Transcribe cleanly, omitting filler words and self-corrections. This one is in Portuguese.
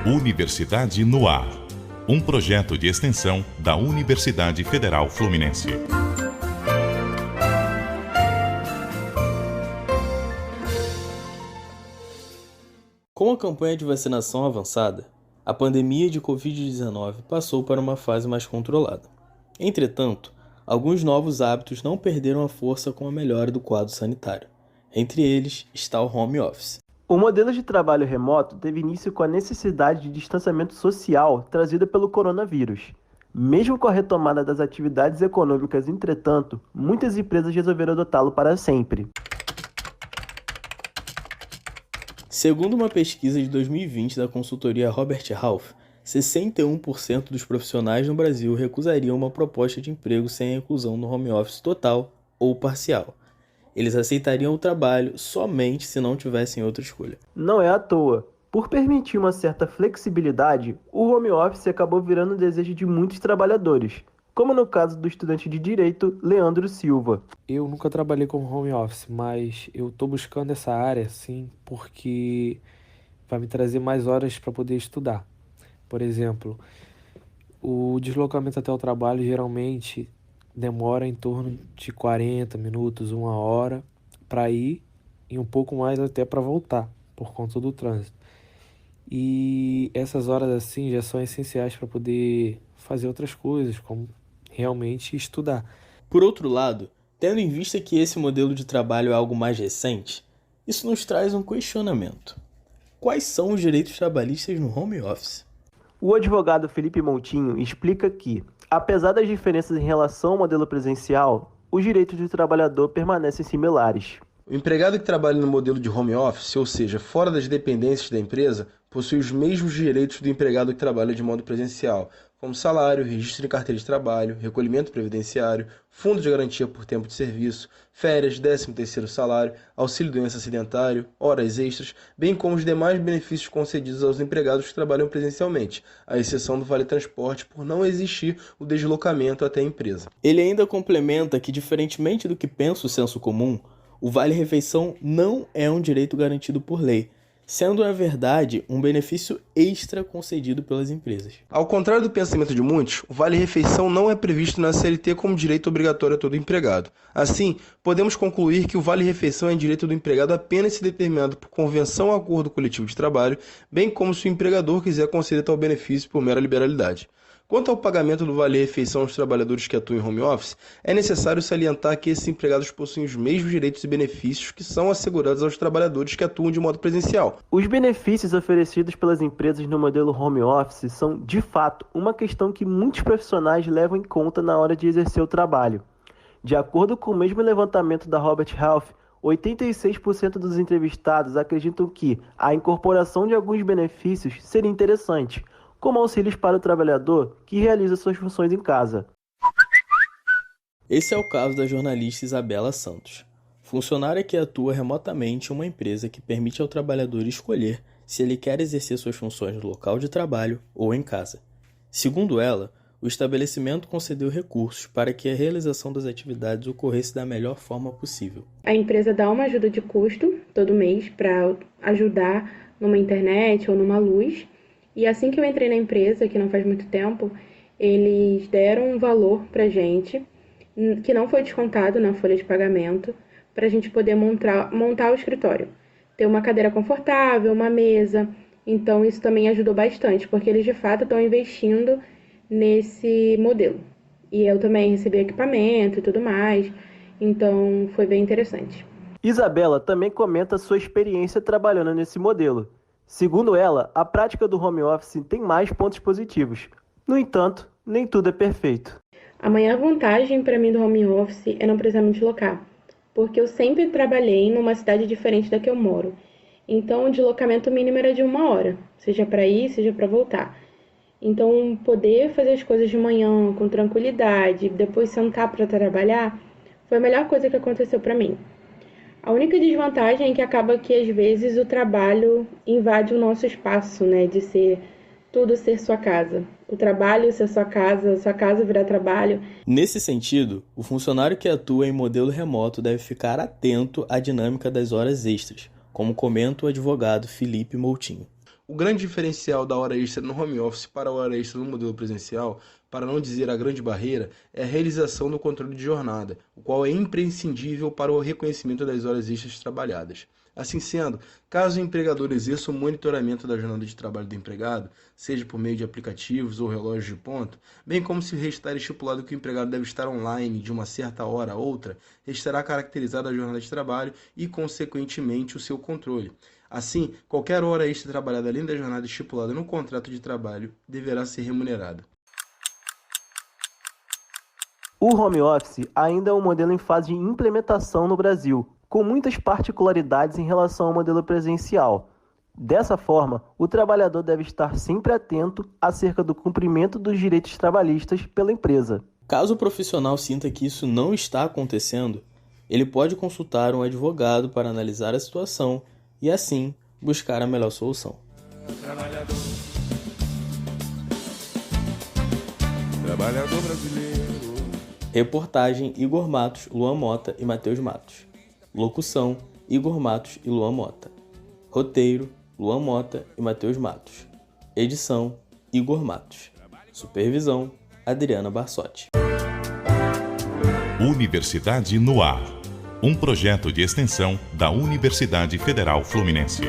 Universidade no Ar, um projeto de extensão da Universidade Federal Fluminense. Com a campanha de vacinação avançada, a pandemia de Covid-19 passou para uma fase mais controlada. Entretanto, alguns novos hábitos não perderam a força com a melhora do quadro sanitário. Entre eles está o home office. O modelo de trabalho remoto teve início com a necessidade de distanciamento social trazida pelo coronavírus. Mesmo com a retomada das atividades econômicas, entretanto, muitas empresas resolveram adotá-lo para sempre. Segundo uma pesquisa de 2020 da consultoria Robert Half, 61% dos profissionais no Brasil recusariam uma proposta de emprego sem a inclusão no home office total ou parcial. Eles aceitariam o trabalho somente se não tivessem outra escolha. Não é à toa. Por permitir uma certa flexibilidade, o home office acabou virando o desejo de muitos trabalhadores, como no caso do estudante de Direito, Leandro Silva. Eu nunca trabalhei com home office, mas eu estou buscando essa área, sim, porque vai me trazer mais horas para poder estudar. Por exemplo, o deslocamento até o trabalho geralmente demora em torno de 40 minutos, 1 hora para ir e um pouco mais até para voltar, por conta do trânsito. E essas horas assim já são essenciais para poder fazer outras coisas, como realmente estudar. Por outro lado, tendo em vista que esse modelo de trabalho é algo mais recente, isso nos traz um questionamento. Quais são os direitos trabalhistas no home office? O advogado Felipe Moutinho explica que, apesar das diferenças em relação ao modelo presencial, os direitos do trabalhador permanecem similares. O empregado que trabalha no modelo de home office, ou seja, fora das dependências da empresa, possui os mesmos direitos do empregado que trabalha de modo presencial, como salário, registro em carteira de trabalho, recolhimento previdenciário, fundo de garantia por tempo de serviço, férias, 13º salário, auxílio-doença acidentário, horas extras, bem como os demais benefícios concedidos aos empregados que trabalham presencialmente, à exceção do vale-transporte por não existir o deslocamento até a empresa. Ele ainda complementa que, diferentemente do que pensa o senso comum, o vale-refeição não é um direito garantido por lei, sendo, na verdade, um benefício extra concedido pelas empresas. Ao contrário do pensamento de muitos, o vale-refeição não é previsto na CLT como direito obrigatório a todo empregado. Assim, podemos concluir que o vale-refeição é direito do empregado apenas se determinado por convenção ou acordo coletivo de trabalho, bem como se o empregador quiser conceder tal benefício por mera liberalidade. Quanto ao pagamento do vale-refeição aos trabalhadores que atuam em home office, é necessário salientar que esses empregados possuem os mesmos direitos e benefícios que são assegurados aos trabalhadores que atuam de modo presencial. Os benefícios oferecidos pelas empresas no modelo home office são, de fato, uma questão que muitos profissionais levam em conta na hora de exercer o trabalho. De acordo com o mesmo levantamento da Robert Half, 86% dos entrevistados acreditam que a incorporação de alguns benefícios seria interessante, como auxílios para o trabalhador que realiza suas funções em casa. Esse é o caso da jornalista Isabela Santos, funcionária que atua remotamente em uma empresa que permite ao trabalhador escolher se ele quer exercer suas funções no local de trabalho ou em casa. Segundo ela, o estabelecimento concedeu recursos para que a realização das atividades ocorresse da melhor forma possível. A empresa dá uma ajuda de custo todo mês para ajudar numa internet ou numa luz. E assim que eu entrei na empresa, que não faz muito tempo, eles deram um valor pra gente, que não foi descontado na folha de pagamento, para a gente poder montar o escritório. Ter uma cadeira confortável, uma mesa. Então isso também ajudou bastante, porque eles de fato estão investindo nesse modelo. E eu também recebi equipamento e tudo mais, então foi bem interessante. Isabela também comenta sua experiência trabalhando nesse modelo. Segundo ela, a prática do home office tem mais pontos positivos. No entanto, nem tudo é perfeito. A maior vantagem para mim do home office é não precisar me deslocar, porque eu sempre trabalhei numa cidade diferente da que eu moro. Então o deslocamento mínimo era de 1 hora, seja para ir, seja para voltar. Então poder fazer as coisas de manhã com tranquilidade, depois sentar para trabalhar, foi a melhor coisa que aconteceu para mim. A única desvantagem é que acaba que, às vezes, o trabalho invade o nosso espaço, né? De tudo ser sua casa. O trabalho ser sua casa virar trabalho. Nesse sentido, o funcionário que atua em modelo remoto deve ficar atento à dinâmica das horas extras, como comenta o advogado Felipe Moutinho. O grande diferencial da hora extra no home office para a hora extra no modelo presencial, para não dizer a grande barreira, é a realização do controle de jornada, o qual é imprescindível para o reconhecimento das horas extras trabalhadas. Assim sendo, caso o empregador exerça o monitoramento da jornada de trabalho do empregado, seja por meio de aplicativos ou relógios de ponto, bem como se restar estipulado que o empregado deve estar online de uma certa hora a outra, estará caracterizada a jornada de trabalho e, consequentemente, o seu controle. Assim, qualquer hora extra trabalhada além da jornada estipulada no contrato de trabalho deverá ser remunerada. O home office ainda é um modelo em fase de implementação no Brasil, com muitas particularidades em relação ao modelo presencial. Dessa forma, o trabalhador deve estar sempre atento acerca do cumprimento dos direitos trabalhistas pela empresa. Caso o profissional sinta que isso não está acontecendo, ele pode consultar um advogado para analisar a situação e, assim, buscar a melhor solução. Trabalhador brasileiro. Reportagem: Igor Matos, Luan Mota e Matheus Matos. Locução: Igor Matos e Luan Mota. Roteiro: Luan Mota e Matheus Matos. Edição: Igor Matos. Supervisão: Adriana Barsotti. Universidade no Ar. Um projeto de extensão da Universidade Federal Fluminense.